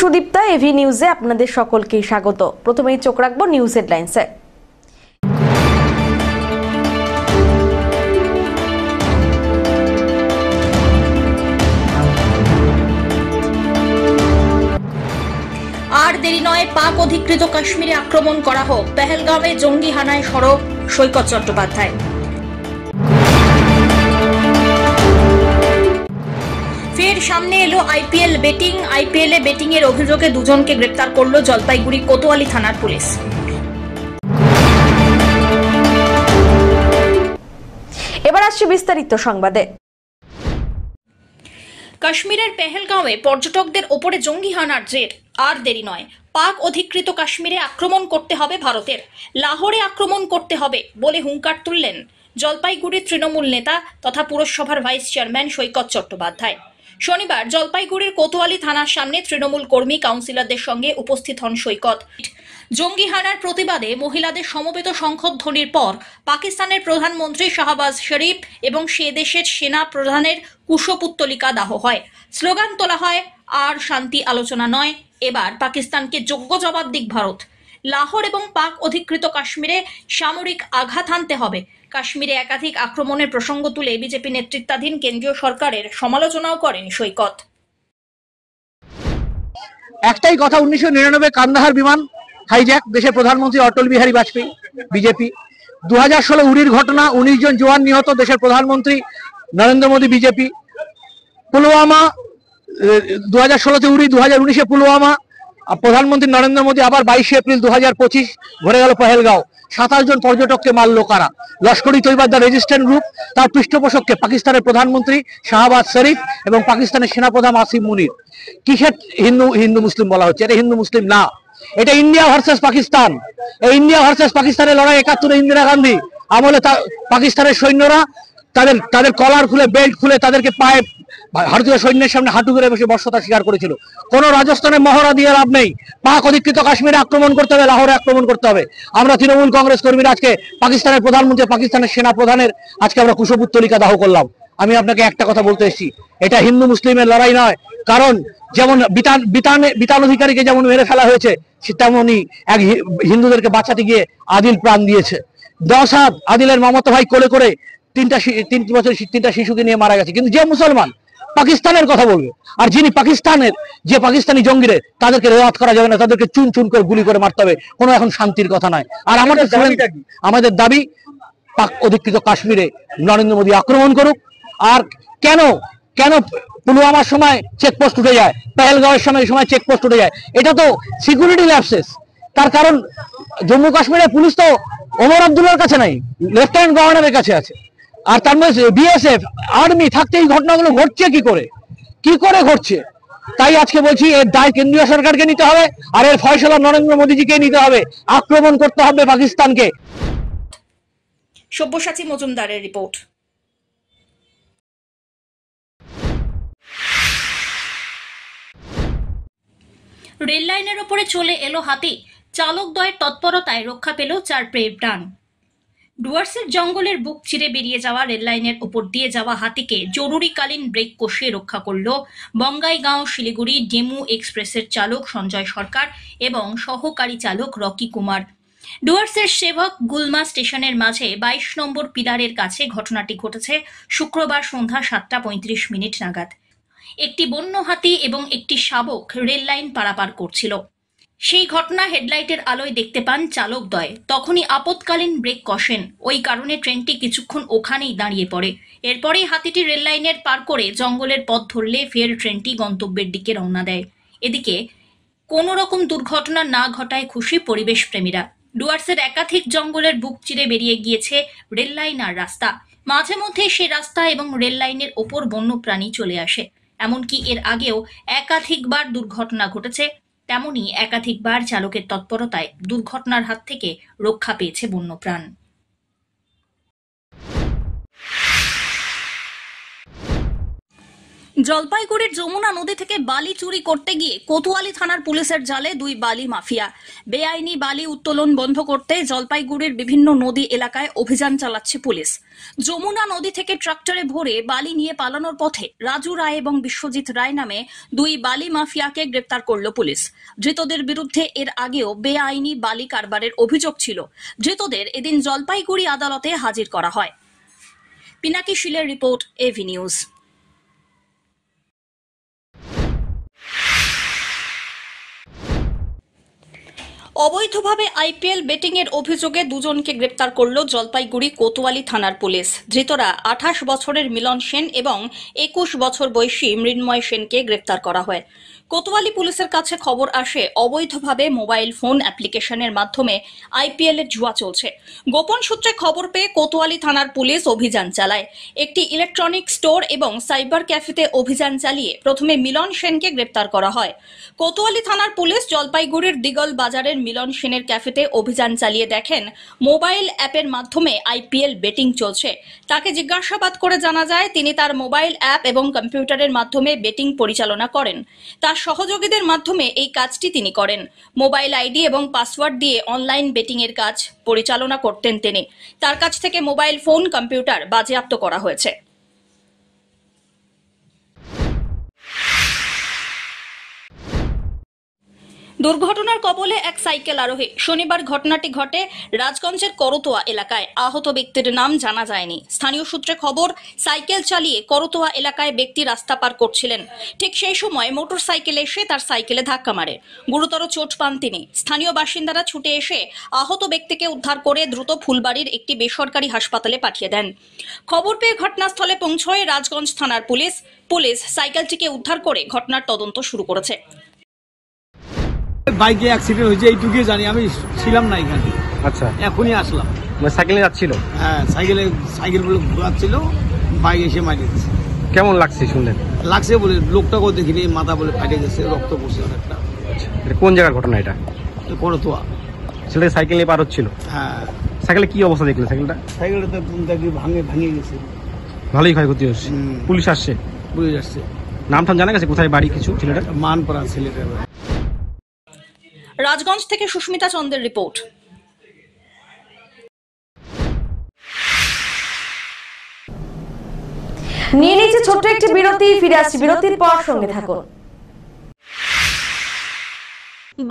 Sudipta, AV নিউজে আপনাদের সকলকে স্বাগত। প্রথমেই চোখ রাখবো নিউজ হেডলাইন্সে। আর দেরি নয়, পাক অধিকৃত কাশ্মীরে আক্রমণ করা হোক। পেহেলগাঁওয়ে জঙ্গি হানায় সরব সৈকত চট্টোপাধ্যায়। ফের সামনে এলো আইপিএল বেটিং। আইপিএলে বেটিং এর অভিযোগে দুজনকে গ্রেপ্তার করল জলপাইগুড়ি কোতোয়ালি থানার পুলিশ। এবার আসছে বিস্তারিত সংবাদে। কাশ্মীরের পেহেলগাঁওয়ে পর্যটকদের ওপরে জঙ্গি হানার জের। আর দেরি নয়, পাক অধিকৃত কাশ্মীরে আক্রমণ করতে হবে ভারতের। লাহোরে আক্রমণ করতে হবে বলে হুঙ্কার তুললেন জলপাইগুড়ির তৃণমূল নেতা তথা পুরসভার ভাইস চেয়ারম্যান সৈকত চট্টোপাধ্যায়। শনিবার জলপাইগুড়ির কোতোয়ালি থানার সামনে তৃণমূল কর্মী কাউন্সিলরদের সঙ্গে উপস্থিত হন সৈকত। জঙ্গি হানার প্রতিবাদে মহিলাদের সমবেত শঙ্খধ্বনির পর পাকিস্তানের প্রধানমন্ত্রী শাহবাজ শরীফ এবং সে দেশের সেনা প্রধানের কুশপুত্তলিকা দাহ হয়। স্লোগান তোলা হয়, আর শান্তি আলোচনা নয়, এবার পাকিস্তানকে যোগ্য জবাব দিক ভারত। লাহোর এবং পাক অধিকৃত কাশ্মীরে সামরিক আঘাত হানতে হবে। কাশ্মীরে একাধিক আক্রমণের প্রসঙ্গ তুলে বিজেপি নেতৃত্বাধীন কেন্দ্রীয় সরকারের সমালোচনাও করেন সৈকত। একটাই কথা, 1999 কান্দাহার বিমান হাইজ্যাক, দেশের প্রধানমন্ত্রী অটল বিহারী বাজপেয়ী, বিজেপি। 2016 উরির ঘটনা, 19 জন জওয়ান নিহত, দেশের প্রধানমন্ত্রী নরেন্দ্র মোদী, বিজেপি। পুলওয়ামা, 2016-তে উরি, 2019-এ পুলওয়ামা, প্রধানমন্ত্রী নরেন্দ্র মোদী আবার 22শে এপ্রিল 2025 ঘুরে গেল পহেলগাঁও। 27 জন পর্যটককে মারল কারা? লস্কর ই তৈবা দ্য রেজিস্ট্যান্ট গ্রুপ। তার পৃষ্ঠপোষককে পাকিস্তানের প্রধানমন্ত্রী শাহবাজ শরীফ এবং পাকিস্তানের সেনাপ্রধান আসিম মুনির। কিসের হিন্দু মুসলিম বলা হচ্ছে? এটা হিন্দু মুসলিম না, এটা ইন্ডিয়া ভার্সেস পাকিস্তান। এই ইন্ডিয়া ভার্সেস পাকিস্তানের লড়াই 71-এ ইন্দিরা গান্ধী আমলে পাকিস্তানের সৈন্যরা তাদের কলার খুলে, বেল্ট খুলে, তাদেরকে পায়ে ভারতীয় সৈন্যের সামনে হাঁটু করে বসে বর্ষতা স্বীকার করেছিল। কোন রাজস্থানে মহড়া দিয়ে লাভ নেই। পাক অধিকৃত কাশ্মীরে আক্রমণ করতে হবে, লাহোরে আক্রমণ করতে হবে। আমরা তৃণমূল কংগ্রেস কর্মীরা আজকে পাকিস্তানের প্রধানমন্ত্রী, পাকিস্তানের সেনা প্রধানের আজকে আমরা কুশপুত্তলিকা দাহ করলাম। আমি আপনাকে একটা কথা বলতে এসেছি, এটা হিন্দু মুসলিমের লড়াই নয়। কারণ যেমন বিতান অধিকারীকে যেমন মেরে ফেলা হয়েছে, তেমনই এক হিন্দুদেরকে বাঁচাতে গিয়ে আদিল প্রাণ দিয়েছে। 10 হাত আদিলের মামাতো ভাই কোলে করে 3 বছর 3টা শিশুকে নিয়ে মারা গেছে। কিন্তু যে মুসলমান পাকিস্তানের কথা বলবে, আর যিনি যে পাকিস্তানি জঙ্গিরে, তাদেরকে রেওয়াত করা যাবে না, তাদেরকে চুন চুন করে গুলি করে মারতে হবে। কোনো এখন শান্তির কথা নয়। আর আমাদের দাবি, পাক অধিকৃত কাশ্মীরে নরেন্দ্র মোদী আক্রমণ করুক। আর কেন পুলওয়ামার সময় চেকপোস্ট উঠে যায়, পেহেলগাঁওয়ের সময় চেকপোস্ট উঠে যায়? এটা তো সিকিউরিটি ল্যাপসেস। তার কারণ জম্মু কাশ্মীরের পুলিশ তো ওমর আব্দুল্লাহর কাছে নাই, লেফটেন্যান্ট গভর্নরের কাছে আছে। আর তার মধ্যে বিএসএফ, আর্মি থাকতে এই ঘটনাগুলো ঘটছে কি করে ঘটছে? তাই আজকে বলছি, এর দায় কেন্দ্রীয় সরকারকে নিতে হবে, আর এর ফয়সলা নরেন্দ্র মোদীজিকে নিতে হবে। আক্রমণ করতে হবে পাকিস্তানকে। সব্যসাচী মজুমদারের রিপোর্ট। রেল লাইনের ওপরে চলে এলো হাতি, চালকদ্বয়ের তৎপরতায় রক্ষা পেল 4 প্রাণ। ডুয়ার্সের জঙ্গলের বুক চিরে বেরিয়ে যাওয়া রেল লাইনের উপর দিয়ে যাওয়া হাতিকে জরুরিকালীন ব্রেক কষিয়ে রক্ষা করল বঙ্গাইগাঁও শিলিগুড়ি ডেমু এক্সপ্রেসের চালক সঞ্জয় সরকার এবং সহকারী চালক রকি কুমার। ডুয়ার্সের সেবক গুলমা স্টেশনের মাঝে 22 নম্বর পিলারের কাছে ঘটনাটি ঘটেছে শুক্রবার সন্ধ্যা 7:35 নাগাদ। একটি বন্য হাতি এবং একটি শাবক রেল লাইন পারাপার করছিল। সেই ঘটনা হেডলাইটের আলোয় দেখতে পান চালকদ্বয়। তখনই আপৎকালীন ব্রেক কষেন। ওই কারণে ট্রেনটি কিছুক্ষণ ওখানেই দাঁড়িয়ে পড়ে। এরপরেই হাতিটি রেল লাইনের পার করে জঙ্গলের পথ ধরলে ফের ট্রেনটি গন্তব্যের দিকে রওনা দেয়। এদিকে কোনো রকম দুর্ঘটনা না ঘটায় খুশি পরিবেশ প্রেমীরা। ডুয়ার্সের একাধিক জঙ্গলের বুক চিরে বেরিয়ে গিয়েছে রেল লাইন আর রাস্তা। মাঝে মধ্যে সে রাস্তা এবং রেল লাইনের ওপর বন্যপ্রাণী চলে আসে। এমনকি এর আগেও একাধিকবার দুর্ঘটনা ঘটেছে। তেমনি একাধিকবার চালকের তৎপরতায় দুর্ঘটনার হাত থেকে রক্ষা পেয়েছে বন্যপ্রাণ। জলপাইগুড়ির যমুনা নদী থেকে বালি চুরি করতে গিয়ে কোতোয়ালি থানার পুলিশের জালে দুই বালি মাফিয়া। বেআইনি বালি উত্তোলন বন্ধ করতে জলপাইগুড়ির বিভিন্ন নদী এলাকায় অভিযান চালাচ্ছে পুলিশ। যমুনা নদী থেকে ট্রাক্টরে ভরে বালি নিয়ে পালানোর পথে রাজু রায় এবং বিশ্বজিৎ রায় নামে দুই বালি মাফিয়াকে গ্রেপ্তার করল পুলিশ। ধৃতদের বিরুদ্ধে এর আগেও বেআইনি বালি কারবারের অভিযোগ ছিল। ধৃতদের এদিন জলপাইগুড়ি আদালতে হাজির করা হয়। পিনাকি শীলের রিপোর্ট, এভি নিউজ। অবৈধভাবে আইপিএল বেটিং এর অভিযোগে দুজনকে গ্রেপ্তার করল জলপাইগুড়ি কোতোয়ালি থানার পুলিশ। ধৃতরা 28 বছরের মিলন সেন এবং 21 বছর বয়সী মৃন্ময় সেনকে গ্রেপ্তার করা হয়। কোতোয়ালি পুলিশের কাছে খবর আসে অবৈধভাবে মোবাইল ফোন অ্যাপ্লিকেশনের মাধ্যমে আইপিএল এর জুয়া চলছে। গোপন সূত্রে খবর পেয়ে কোতোয়ালি থানার পুলিশ অভিযান চালায়। একটি ইলেকট্রনিক স্টোর এবং সাইবার ক্যাফেতে অভিযান চালিয়ে প্রথমে মিলন সেনকে গ্রেপ্তার করা হয়। কোতোয়ালি থানার পুলিশ জলপাইগুড়ির দিগল বাজারের মিলন সেনের ক্যাফেতে অভিযান চালিয়ে দেখেন মোবাইল অ্যাপের মাধ্যমে আইপিএল বেটিং চলছে। তাকে জিজ্ঞাসাবাদ করে জানা যায় তিনি তার মোবাইল অ্যাপ এবং কম্পিউটারের মাধ্যমে বেটিং পরিচালনা করেন। তার সহযোগীদের মাধ্যমে এই কাজটি তিনি করেন। মোবাইল আইডি এবং পাসওয়ার্ড দিয়ে অনলাইন বেটিং এর কাজ পরিচালনা করতেন তিনি। তার কাছ থেকে মোবাইল ফোন, কম্পিউটার বাজেয়াপ্ত করা হয়েছে। দুর্ঘটনার কবলে এক সাইকেল আরোহী। শনিবার ঘটনাটি ঘটে রাজগঞ্জের করতোয়া এলাকায়। আহত ব্যক্তির নাম জানা যায়নি। স্থানীয় সূত্রে খবর, সাইকেল চালিয়ে করতোয়া এলাকায় ব্যক্তি রাস্তা পার করছিলেন। ঠিক সেই সময় মোটর সাইকেল এসে তার সাইকেলে ধাক্কা মারে। গুরুতর চোট পান তিনি। স্থানীয় বাসিন্দারা ছুটে এসে আহত ব্যক্তিকে উদ্ধার করে দ্রুত ফুলবাড়ির একটি বেসরকারি হাসপাতালে পাঠিয়ে দেন। খবর পেয়ে ঘটনাস্থলে পৌঁছয় রাজগঞ্জ থানার পুলিশ। পুলিশ সাইকেলটিকে উদ্ধার করে ঘটনার তদন্ত শুরু করেছে। বাইকে অ্যাক্সিডেন্ট হয়েছে এইটুকুই জানি, আমি ছিলাম না এখানে। আচ্ছা, এখনই আসলাম। সাইকেলে যাচ্ছিল? হ্যাঁ, সাইকেলগুলো ঘোরাচ্ছিল, বাইক এসে মারিয়ে দিচ্ছে। কেমন লাগছে শুনলেন? লাগছে বলে লোকটাকেও দেখিনি, মাথা বলে ফাটে গেছে, রক্ত পড়ছে অনেকটা। এটা কোন জায়গার ঘটনা? এটা করতোয়া। ছেলেটা সাইকেল নিয়ে পার হচ্ছিল? হ্যাঁ। সাইকেলে কি অবস্থা দেখলেন? সাইকেলটা দেখি ভেঙে গেছে। ভালোই ক্ষয়ক্ষতি হচ্ছে। হুম। পুলিশ আসছে? পুলিশ আসছে। নাম টাম জানা গেছে কোথায় বাড়ি কিছু ছেলেটা? মানপাড়া ছেলেটা। রাজগঞ্জ থেকে সুস্মিতা চন্দ্রের রিপোর্ট। নিয়ে নিচ্ছে ছোট্ট একটি বিরতি। ফিরে আসছি বিরতির পর, সঙ্গে থাকুন।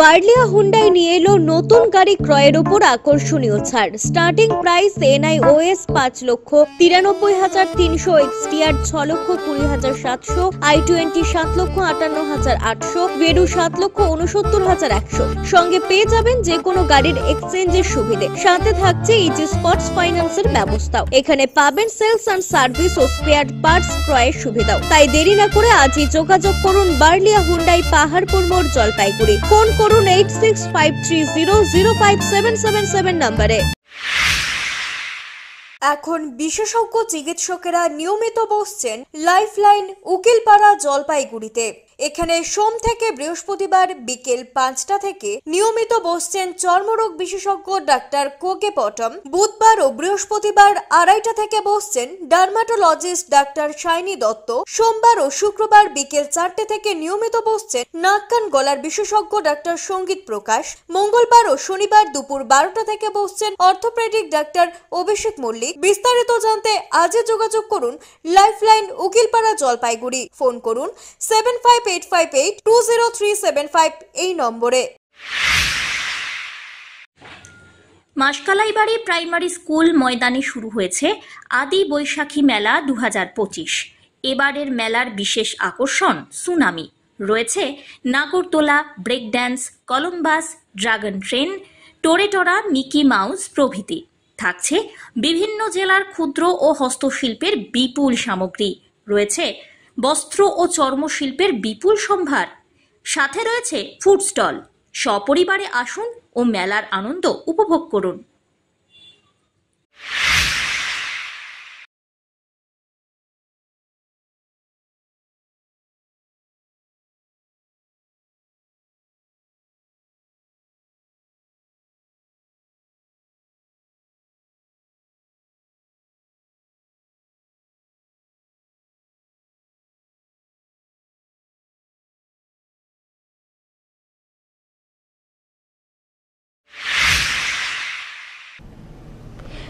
বার্লিয়া হুন্ডাই নিয়ে এলো নতুন গাড়ি ক্রয়ের উপর আকর্ষণীয় ছাড়। Starting price NIOS 5,93,300, এক্সটিআর 6,20,700, i20 7,58,800, ভেডু 7,69,100। সঙ্গে পেয়ে যাবেন যে কোনো গাড়ির এক্সচেঞ্জের সুবিধে। সাথে থাকছে ইজি স্পটস ফাইন্যান্সের ব্যবস্থাও। এখানে পাবেন সেলস অ্যান্ড সার্ভিস ও স্পেয়ার পার্টস ক্রয়ের সুবিধাও। তাই দেরি না করে আজই যোগাযোগ করুন বার্লিয়া হুন্ডাই, পাহাড়পুর মোড়, জলপাইগুড়ি। ফোন করুন 8653300577 নম্বরে। এখন বিশেষজ্ঞ চিকিৎসকেরা নিয়মিত বসছেন লাইফলাইন উকিলপাড়া, জলপাইগুড়িতে। এখানে সোম থেকে বৃহস্পতিবার বিকেল 5টা থেকে নিয়মিত বসছেন চর্মরোগ বিশেষজ্ঞ ডাক্তার কোকে পটম। বুধবার ও বৃহস্পতিবার 2:30 থেকে বসছেন ডার্মাটোলজিস্ট ডাক্তার শাইনি দত্ত। সোমবার ও শুক্রবার বিকেল 4টে থেকে নিয়মিত বসছেন নাক কান গলার বিশেষজ্ঞ ডাক্তার সঙ্গীত প্রকাশ। মঙ্গলবার ও শনিবার দুপুর 12টা থেকে বসছেন অর্থোপেডিক ডাক্তার অভিষেক মল্লিক। বিস্তারিত জানতে আজই যোগাযোগ করুন লাইফলাইন উকিলপাড়া, জলপাইগুড়ি। ফোন করুন 7585820375 এই নম্বরে। মাসকালাইবাড়ি প্রাইমারি স্কুল ময়দানে শুরু হয়েছে আদি বৈশাখী মেলা 2025। এবারের মেলার বিশেষ আকর্ষণ সুনামি। রয়েছে নাগরদোলা, break dance, Columbus, dragon train, টোরেটোরা, মিকি মাউস প্রভৃতি। থাকছে বিভিন্ন জেলার ক্ষুদ্র ও হস্তশিল্পের বিপুল সামগ্রী। রয়েছে বস্ত্র ও চর্মশিল্পের বিপুল সম্ভার। সাথে রয়েছে ফুড স্টল। সপরিবারে আসুন ও মেলার আনন্দ উপভোগ করুন।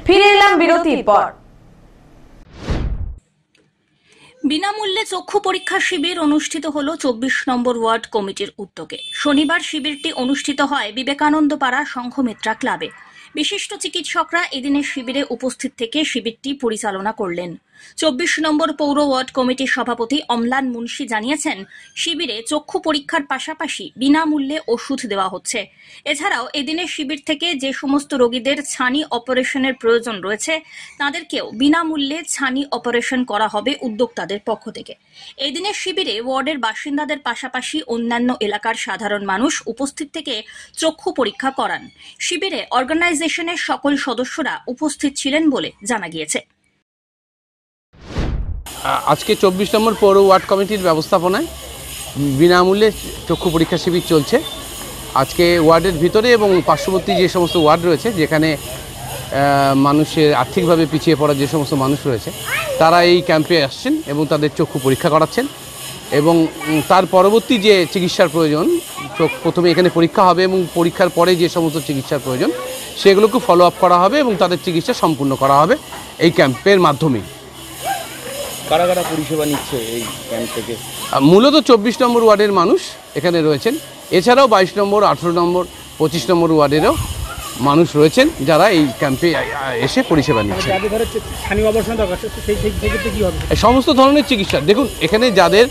ফিরে এলাম বিরতির পর। বিনামূল্যে চক্ষু পরীক্ষা শিবির অনুষ্ঠিত হলো 24 নম্বর ওয়ার্ড কমিটির উদ্যোগে। শনিবার শিবিরটি অনুষ্ঠিত হয় বিবেকানন্দ পাড়া সংঘমিত্রা ক্লাবে। বিশিষ্ট চিকিৎসকরা এদিনের শিবিরে উপস্থিত থেকে শিবিরটি পরিচালনা করলেন। 24 নম্বর পৌর ওয়ার্ড কমিটির সভাপতি অম্লান মুন্সি জানিয়েছেন, শিবিরে চক্ষু পরীক্ষার পাশাপাশি বিনামূল্যে ওষুধ দেওয়া হচ্ছে। এছাড়াও এদিনের শিবির থেকে যে সমস্ত রোগীদের ছানি অপারেশনের প্রয়োজন রয়েছে তাদেরকেও বিনামূল্যে ছানি অপারেশন করা হবে উদ্যোক্তাদের পক্ষ থেকে। এদিনের শিবিরে ওয়ার্ডের বাসিন্দাদের পাশাপাশি অন্যান্য এলাকার সাধারণ মানুষ উপস্থিত থেকে চক্ষু পরীক্ষা করান। শিবিরে অর্গানাইজেশনের সকল সদস্যরা উপস্থিত ছিলেন বলে জানা গিয়েছে। আজকে 24 নম্বর পৌর ওয়ার্ড কমিটির ব্যবস্থাপনায় বিনামূল্যে চক্ষু পরীক্ষা শিবির চলছে। আজকে ওয়ার্ডের ভিতরে এবং পার্শ্ববর্তী যে সমস্ত ওয়ার্ড রয়েছে, যেখানে মানুষের আর্থিকভাবে পিছিয়ে পড়া যে সমস্ত মানুষ রয়েছে, তারা এই ক্যাম্পে আসছেন এবং তাদের চক্ষু পরীক্ষা করাচ্ছেন। এবং তার পরবর্তী যে চিকিৎসার প্রয়োজন, প্রথমে এখানে পরীক্ষা হবে এবং পরীক্ষার পরে যে সমস্ত চিকিৎসার প্রয়োজন সেগুলোকে ফলো আপ করা হবে এবং তাদের চিকিৎসা সম্পূর্ণ করা হবে এই ক্যাম্পের মাধ্যমে। কারা কারা পরিষেবা নিচ্ছে এই ক্যাম্প থেকে? মূলত 24 নম্বর ওয়ার্ডের মানুষ এখানে রয়েছেন। এছাড়াও 22 নম্বর, 18 নম্বর, 25 নম্বর ওয়ার্ডেরও মানুষ রয়েছেন যারা এই ক্যাম্পে এসে পরিষেবা নিচ্ছে। সমস্ত ধরনের চিকিৎসা, দেখুন এখানে যাদের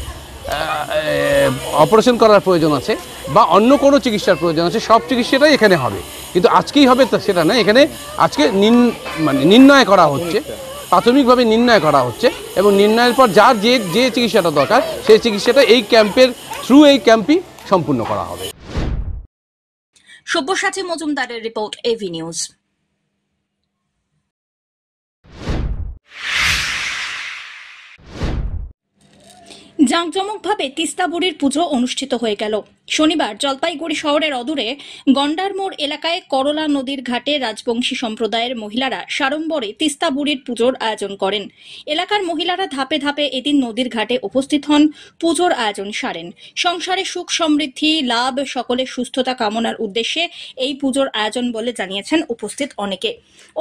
অপারেশন করার প্রয়োজন আছে বা অন্য কোনো চিকিৎসার প্রয়োজন আছে, সব চিকিৎসাটাই এখানে হবে। কিন্তু আজকেই হবে সেটা না, এখানে আজকে নির্ণয় করা হচ্ছে, প্রাথমিকভাবে নির্ণয় করা হচ্ছে এবং নির্ণয়ের পর যার যে চিকিৎসাটা দরকার সেই চিকিৎসাটা এই ক্যাম্পের থ্রু এই ক্যাম্পই সম্পূর্ণ করা হবে। সব্যসাচী মজুমদারের রিপোর্ট, এভি নিউজ। জাঁকজমকভাবে তিস্তা বুড়ির পুজো অনুষ্ঠিত হয়ে গেল। শনিবার জলপাইগুড়ি শহরের অদূরে গন্ডারমোড় এলাকায় করলা নদীর ঘাটে রাজবংশী সম্প্রদায়ের মহিলারা সাড়ম্বরে তিস্তা বুড়ির পুজোর আয়োজন করেন। এলাকার মহিলারা ধাপে ধাপে এদিন নদীর ঘাটে উপস্থিত হন, পুজোর আয়োজন সারেন। সংসারে সুখ সমৃদ্ধি লাভ, সকলের সুস্থতা কামনার উদ্দেশ্যে এই পুজোর আয়োজন বলে জানিয়েছেন উপস্থিত অনেকে।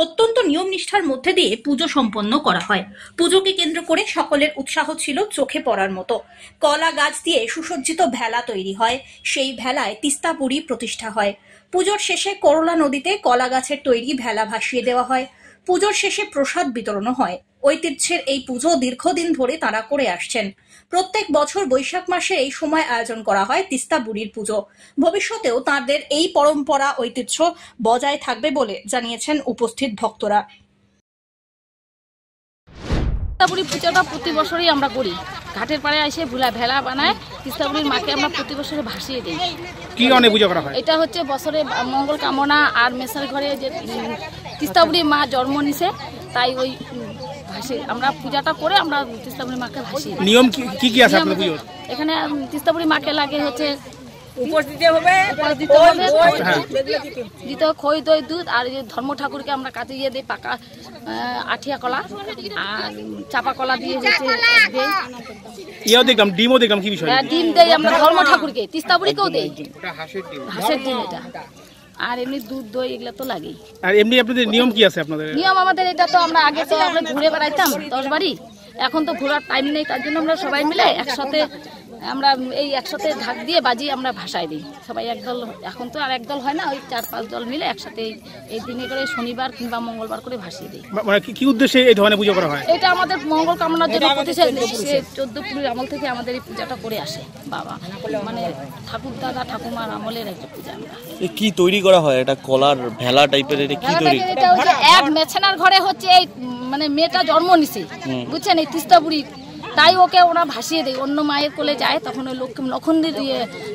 অত্যন্ত নিয়ম নিষ্ঠার মধ্যে দিয়ে পুজো সম্পন্ন করা হয়। পুজোকে কেন্দ্র করে সকলের উৎসাহ ছিল চোখে পড়ার মতো। কলা গাছ দিয়ে সুসজ্জিত ভেলা তৈরি হয়, সেই ভেলায় তিস্তা বুড়ি প্রতিষ্ঠা হয়। পুজোর শেষে করলা নদীতে কলা গাছের তৈরি ভেলা ভাসিয়ে দেওয়া হয়। পুজোর শেষে প্রসাদ বিতরণও হয়। ঐতিহ্যের এই পুজো দীর্ঘদিন ধরে তারা করে আসছেন। প্রত্যেক বছর বৈশাখ মাসে এই সময় আয়োজন করা হয় তিস্তা বুড়ির পুজো। ভবিষ্যতেও তাদের এই পরম্পরা ঐতিহ্য বজায় থাকবে বলে জানিয়েছেন উপস্থিত ভক্তরা। তিস্তাবুড়ি পুজোটা প্রতি বছরই আমরা করি। ঘাটের পাড়ে এসে ভেলা বানায় তিস্তাবুড়ির মাকে আমরা প্রতি বছরে ভাসিয়ে দিই। কি কারণে পূজা করা হয়? এটা হচ্ছে বছরে মঙ্গল কামনা আর মেসার ঘরে যে তিস্তাবুড়ির মা জন্ম নিছে, তাই ওই ভাসি আমরা পূজাটা করে আমরা তিস্তাবুড়ির মাকে ভাসিয়ে দিই। নিয়ম কি কি আছে আপনাদের পুজোর? এখানে তিস্তাবুড়ির মাকে লাগে হচ্ছে উপর দিতে হবে, দিতে খই দই দুধ, আর ধর্ম ঠাকুরকে আমরা কাছে দিয়ে দিই পাকা আঠিয়া কলা আর চাপা কলা দিয়ে দেখলাম ডিমও দেখলাম, কি বিষয়? ডিম দেই আমরা ধর্ম ঠাকুরকে, তিস্তাবুড়িকেও দেই হাঁসের ডিম এটা, আর এমনি দুধ দই এগুলো তো লাগেই। আর এমনি আপনাদের নিয়ম কি আছে? আপনাদের নিয়ম আমাদের এটা তো আমরা আগে তো আমরা ঘুরে বেড়াইতাম 10 বাড়ি, এখন তো ঘোরার টাইম নেই, তার জন্য আমরা সবাই মিলে একসাথে আমরা এই একসাথে ঢাক দিয়ে বাজি আমরা ভাসাই দিই সবাই একদল। এখন তো আর একদল হয় না, ওই 4-5 দল মিলে একসাথে এই দিনে করে শনিবার কিংবা মঙ্গলবার করে ভাসিয়ে দিই। মানে কি উদ্দেশ্যে এই ধরনের পুজো করা হয়? এটা আমাদের মঙ্গল কামনার জন্য 14 পুরীর আমল থেকে আমাদের এই পূজাটা করে আসে বাবা, মানে ঠাকুর দাদা ঠাকুমার আমলের একটা পূজা। আমরা কি তৈরি করা হয়? এটা কলার ভেলা টাইপের, এটা কি তৈরি? এটা হচ্ছে এক মেছেনার ঘরে হচ্ছে এই মানে মেয়েটা জন্ম নিছে, বুঝছেন, এই তিস্তাবুড়ি, তাই ওকে ওরা ভাসিয়ে দেয়। অন্য মায়ের কোলে যায়, তখন ওই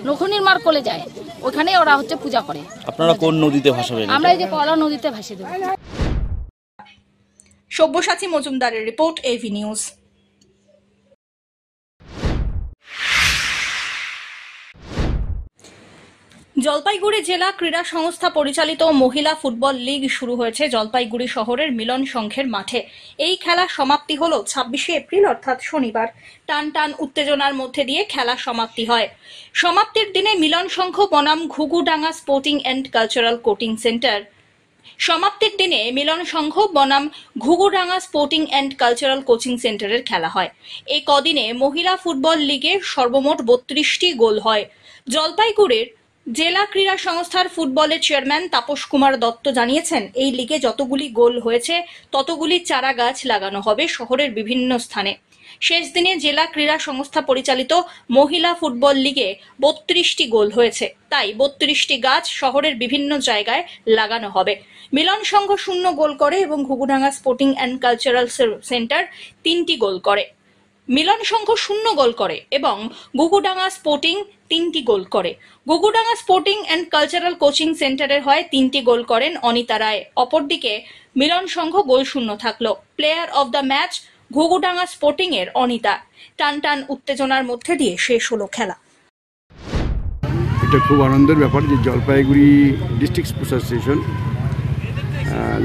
লক্ষণীর মার কোলে যায়, ওখানে ওরা হচ্ছে পূজা করে। আপনারা কোন নদীতে ভাসাবেন? আমরা এই যে কলা নদীতে ভাসিয়ে দেব। সব্যসাচী মজুমদারের রিপোর্ট, এভি নিউজ। জলপাইগুড়ি জেলা ক্রীড়া সংস্থা পরিচালিত মহিলা ফুটবল লীগ শুরু হয়েছে জলপাইগুড়ি শহরের মিলন সংঘের মাঠে। এই খেলা সমাপ্তি হলো 26শে এপ্রিল অর্থাৎ শনিবার। টান টান উত্তেজনার মধ্যে দিয়ে খেলা সমাপ্তি হয়। সমাপ্তির দিনে মিলন সংঘ বনাম Ghughudanga sporting and cultural coaching centre সমাপ্তির দিনে মিলন সংঘ বনাম Ghughudanga sporting and cultural coaching সেন্টারের খেলা হয়। এই কদিনে মহিলা ফুটবল লিগে সর্বমোট 32টি গোল হয়। জলপাইগুড়ির জেলা ক্রীড়া সংস্থার ফুটবলের চেয়ারম্যান তাপস কুমার দত্ত জানিয়েছেন, এই লিগে যতগুলি গোল হয়েছে ততগুলি চারা গাছ লাগানো হবে শহরের বিভিন্ন স্থানে। শেষ দিনে জেলা ক্রীড়া সংস্থা পরিচালিত মহিলা ফুটবল লিগে 32টি গোল হয়েছে, তাই 32টি গাছ শহরের বিভিন্ন জায়গায় লাগানো হবে। মিলন সংঘ 0 গোল করে এবং Ghughudanga sporting and cultural centre 3টি গোল করে। মিলন সংঘ 0 গোল করে এবং ঘুঘুডাঙ্গা স্পোর্টিং 3টি গোল করে। Ghughudanga sporting and cultural coaching সেন্টারের হয় 3টি গোল করেন অনিতা রায়। অপরদিকে মিলন সংঘ গোল শূন্য থাকলো। Player of the match Ghughudanga sporting এর অনিতা। টান টান উত্তেজনার মধ্যে দিয়ে শেষ হলো খেলা। এটা খুব আনন্দের ব্যাপার যে জলপাইগুড়ি ডিস্ট্রিক্ট স্পোর্টস অ্যাসোসিয়েশন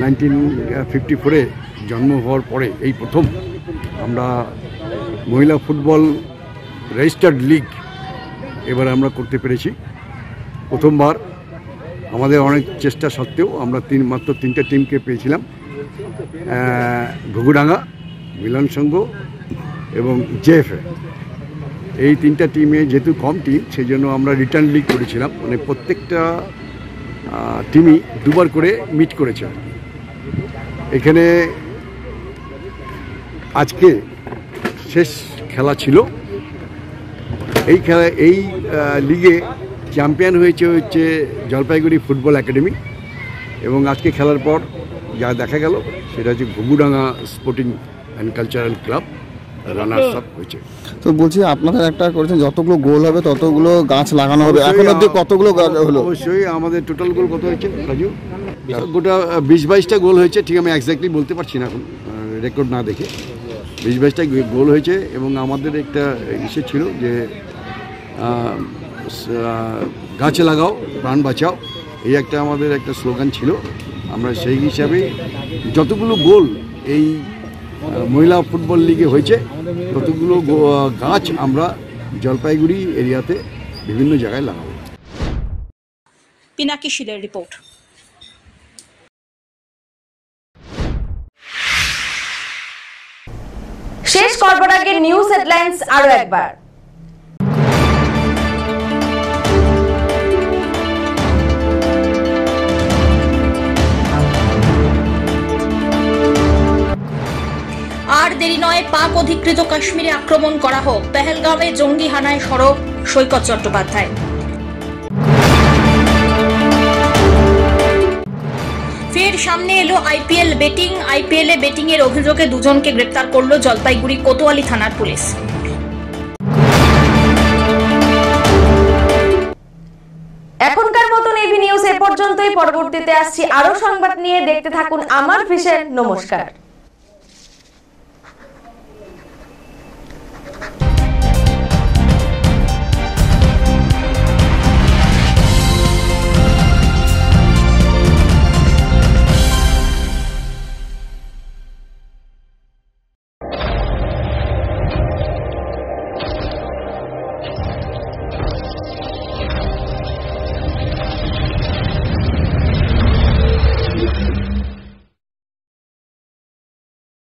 1954-এ জন্ম হওয়ার পরে এই প্রথম আমরা মহিলা ফুটবল রেজিস্টার্ড লিগ এবার আমরা করতে পেরেছি। প্রথমবার আমাদের অনেক চেষ্টা সত্ত্বেও আমরা মাত্র 3টে টিমকে পেয়েছিলাম, ঘুঘুডাঙ্গা, মিলন সংঘ এবং জেএফএ। এই 3টা টিমে যেহেতু কম টিম সেই জন্য আমরা রিটার্ন লিগ করেছিলাম, মানে প্রত্যেকটা টিমই 2বার করে মিট করেছে। এখানে আজকে শেষ খেলা ছিল। এই লিগে চ্যাম্পিয়ন হচ্ছে জলপাইগুড়ি ফুটবল একাডেমি এবং আজকে খেলার পর যা দেখা গেল সেটা হচ্ছে Ghughudanga sporting and cultural club runners up হয়েছে। তো বলছি আপনারা একটা করেছেন যতগুলো গোল হবে ততগুলো গাছ লাগানো হবে, এখন অবধি কতগুলো গাছ হলো? অবশ্যই আমাদের টোটাল গোল কত হয়েছে রাজু? গোটা 20-22টা গোল হয়েছে, ঠিক আমি এক্স্যাক্টলি বলতে পারছি না এখন রেকর্ড না দেখে। 20-22টা গোল হয়েছে এবং আমাদের একটা ইসে ছিল যে গাছ লাগাও প্রাণ বাঁচাও, এই একটা আমাদের একটা স্লোগান ছিল। আমরা সেই হিসাবে যতগুলো গোল এই মহিলা ফুটবল লিগে হয়েছে ততগুলো গাছ আমরা জলপাইগুড়ি এরিয়াতে বিভিন্ন জায়গায় লাগাবো। পিনাকি শীলের রিপোর্ট। শেষ করবার আগে নিউজ হেডলাইন্স আরো একবার। আর দেরি নয়, পাক অধিকৃত কাশ্মীরে আক্রমণ করা হোক। পেহেলগাঁওয়ে জঙ্গি হানায় সরব সৈকত চট্টোপাধ্যায়। ফের সামনে এলো আইপিএল বেটিং। আইপিএলে বেটিং এর অভিযোগে 2জনকে গ্রেপ্তার করলো জলপাইগুড়ি কোতোয়ালি থানার পুলিশ। এখনকার মতন এভি নিউজ এ পর্যন্তই। পরবর্তীতে আসছি আরো সংবাদ নিয়ে। দেখতে থাকুন আমার ভিশন। নমস্কার।